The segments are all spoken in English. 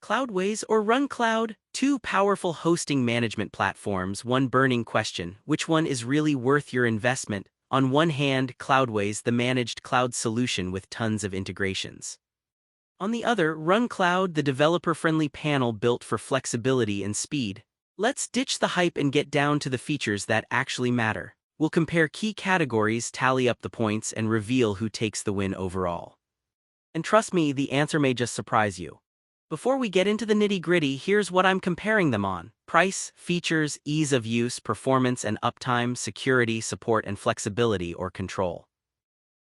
Cloudways or RunCloud, two powerful hosting management platforms. One burning question: which one is really worth your investment? On one hand, Cloudways, the managed cloud solution with tons of integrations. On the other, RunCloud, the developer-friendly panel built for flexibility and speed. Let's ditch the hype and get down to the features that actually matter. We'll compare key categories, tally up the points, and reveal who takes the win overall. And trust me, the answer may just surprise you. Before we get into the nitty-gritty, here's what I'm comparing them on: price, features, ease of use, performance and uptime, security, support and flexibility or control.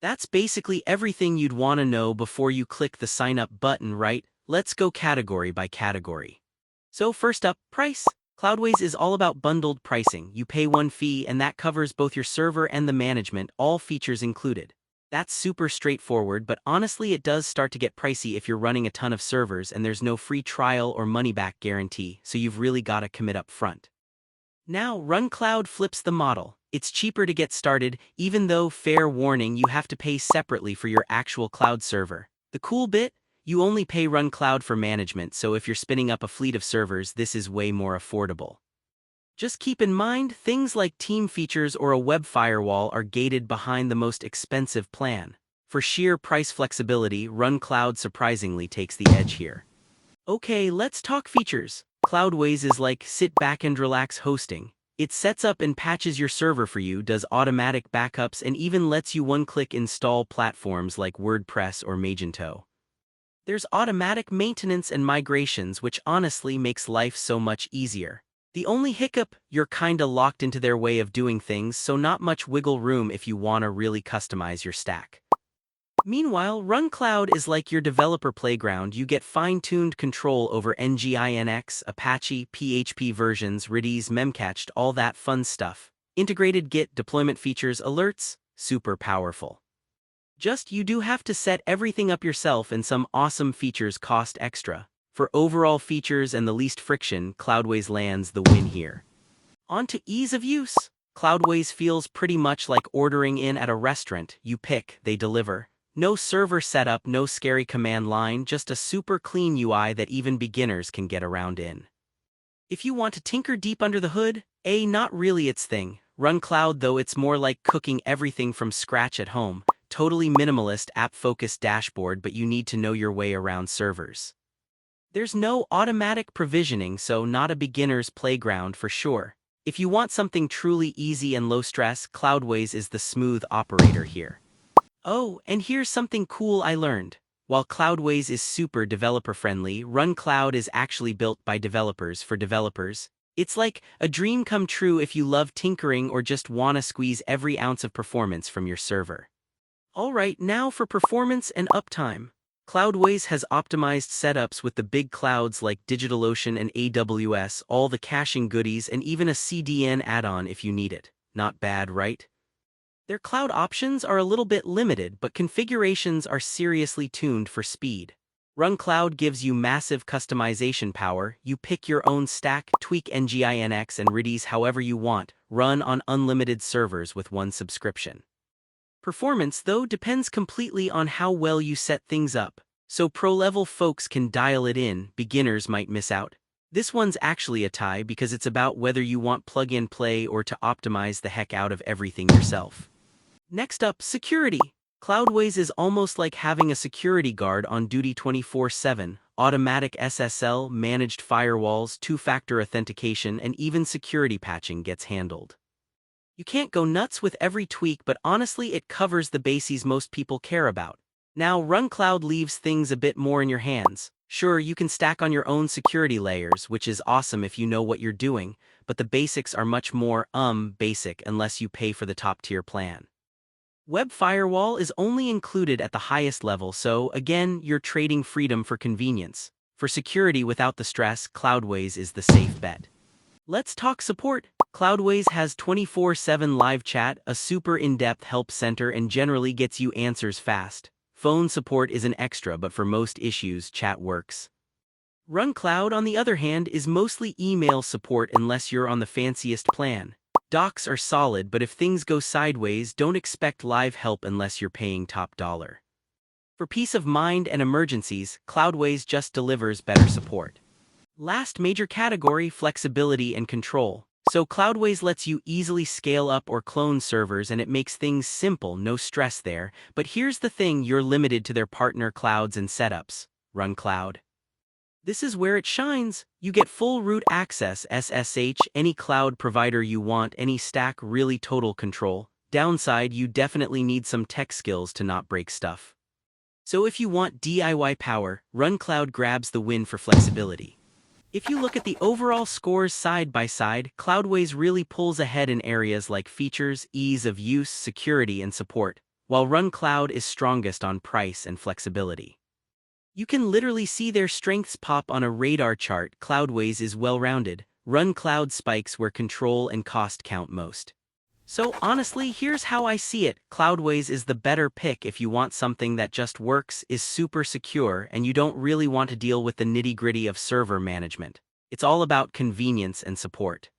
That's basically everything you'd want to know before you click the sign up button, right? Let's go category by category. So first up, price. Cloudways is all about bundled pricing. You pay one fee and that covers both your server and the management, all features included. That's super straightforward, but honestly it does start to get pricey if you're running a ton of servers and there's no free trial or money-back guarantee, so you've really gotta commit up front. Now, RunCloud flips the model. It's cheaper to get started, even though, fair warning, you have to pay separately for your actual cloud server. The cool bit? You only pay RunCloud for management, so if you're spinning up a fleet of servers, this is way more affordable. Just keep in mind, things like team features or a web firewall are gated behind the most expensive plan. For sheer price flexibility, RunCloud surprisingly takes the edge here. Okay, let's talk features. Cloudways is like sit back and relax hosting. It sets up and patches your server for you, does automatic backups, and even lets you one-click install platforms like WordPress or Magento. There's automatic maintenance and migrations, which honestly makes life so much easier. The only hiccup: you're kinda locked into their way of doing things, so not much wiggle room if you wanna really customize your stack. Meanwhile, RunCloud is like your developer playground. You get fine-tuned control over Nginx, Apache, PHP versions, Redis, Memcached, all that fun stuff. Integrated Git deployment features, alerts, super powerful. Just you do have to set everything up yourself, and some awesome features cost extra. For overall features and the least friction, Cloudways lands the win here. On to ease of use. Cloudways feels pretty much like ordering in at a restaurant. You pick, they deliver. No server setup, no scary command line, just a super clean UI that even beginners can get around in. If you want to tinker deep under the hood, not really its thing. RunCloud, though, it's more like cooking everything from scratch at home. Totally minimalist, app-focused dashboard, but you need to know your way around servers. There's no automatic provisioning, so not a beginner's playground for sure. If you want something truly easy and low stress, Cloudways is the smooth operator here. Oh, and here's something cool I learned. While Cloudways is super developer-friendly, RunCloud is actually built by developers for developers. It's like a dream come true if you love tinkering or just wanna squeeze every ounce of performance from your server. Alright, now for performance and uptime. Cloudways has optimized setups with the big clouds like DigitalOcean and AWS, all the caching goodies, and even a CDN add-on if you need it. Not bad, right? Their cloud options are a little bit limited, but configurations are seriously tuned for speed. RunCloud gives you massive customization power. You pick your own stack, tweak Nginx and Redis however you want, run on unlimited servers with one subscription. Performance, though, depends completely on how well you set things up, so pro-level folks can dial it in, beginners might miss out. This one's actually a tie because it's about whether you want plug-and-play or to optimize the heck out of everything yourself. Next up, security. Cloudways is almost like having a security guard on duty 24/7, automatic SSL, managed firewalls, two-factor authentication, and even security patching gets handled. You can't go nuts with every tweak, but honestly it covers the bases most people care about. Now, RunCloud leaves things a bit more in your hands. Sure, you can stack on your own security layers, which is awesome if you know what you're doing, but the basics are much more, basic unless you pay for the top-tier plan. Web firewall is only included at the highest level, so again, you're trading freedom for convenience. For security without the stress, Cloudways is the safe bet. Let's talk support. Cloudways has 24/7 live chat, a super in-depth help center, and generally gets you answers fast. Phone support is an extra, but for most issues, chat works. RunCloud, on the other hand, is mostly email support unless you're on the fanciest plan. Docs are solid, but if things go sideways, don't expect live help unless you're paying top dollar. For peace of mind and emergencies, Cloudways just delivers better support. Last major category, flexibility and control. So Cloudways lets you easily scale up or clone servers, and it makes things simple, no stress there. But here's the thing, you're limited to their partner clouds and setups. RunCloud. This is where it shines. You get full root access, SSH, any cloud provider you want, any stack, really total control. Downside, you definitely need some tech skills to not break stuff. So if you want DIY power, RunCloud grabs the win for flexibility. If you look at the overall scores side by side, Cloudways really pulls ahead in areas like features, ease of use, security, and support, while RunCloud is strongest on price and flexibility. You can literally see their strengths pop on a radar chart. Cloudways is well-rounded. RunCloud spikes where control and cost count most. So honestly, here's how I see it. Cloudways is the better pick if you want something that just works, is super secure, and you don't really want to deal with the nitty-gritty of server management. It's all about convenience and support.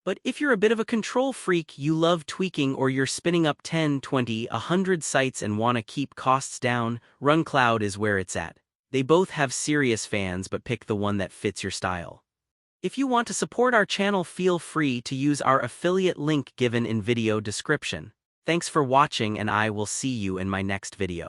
But if you're a bit of a control freak, you love tweaking, or you're spinning up 10, 20, 100 sites and want to keep costs down, RunCloud is where it's at. They both have serious fans, but pick the one that fits your style. If you want to support our channel, feel free to use our affiliate link given in video description. Thanks for watching, and I will see you in my next video.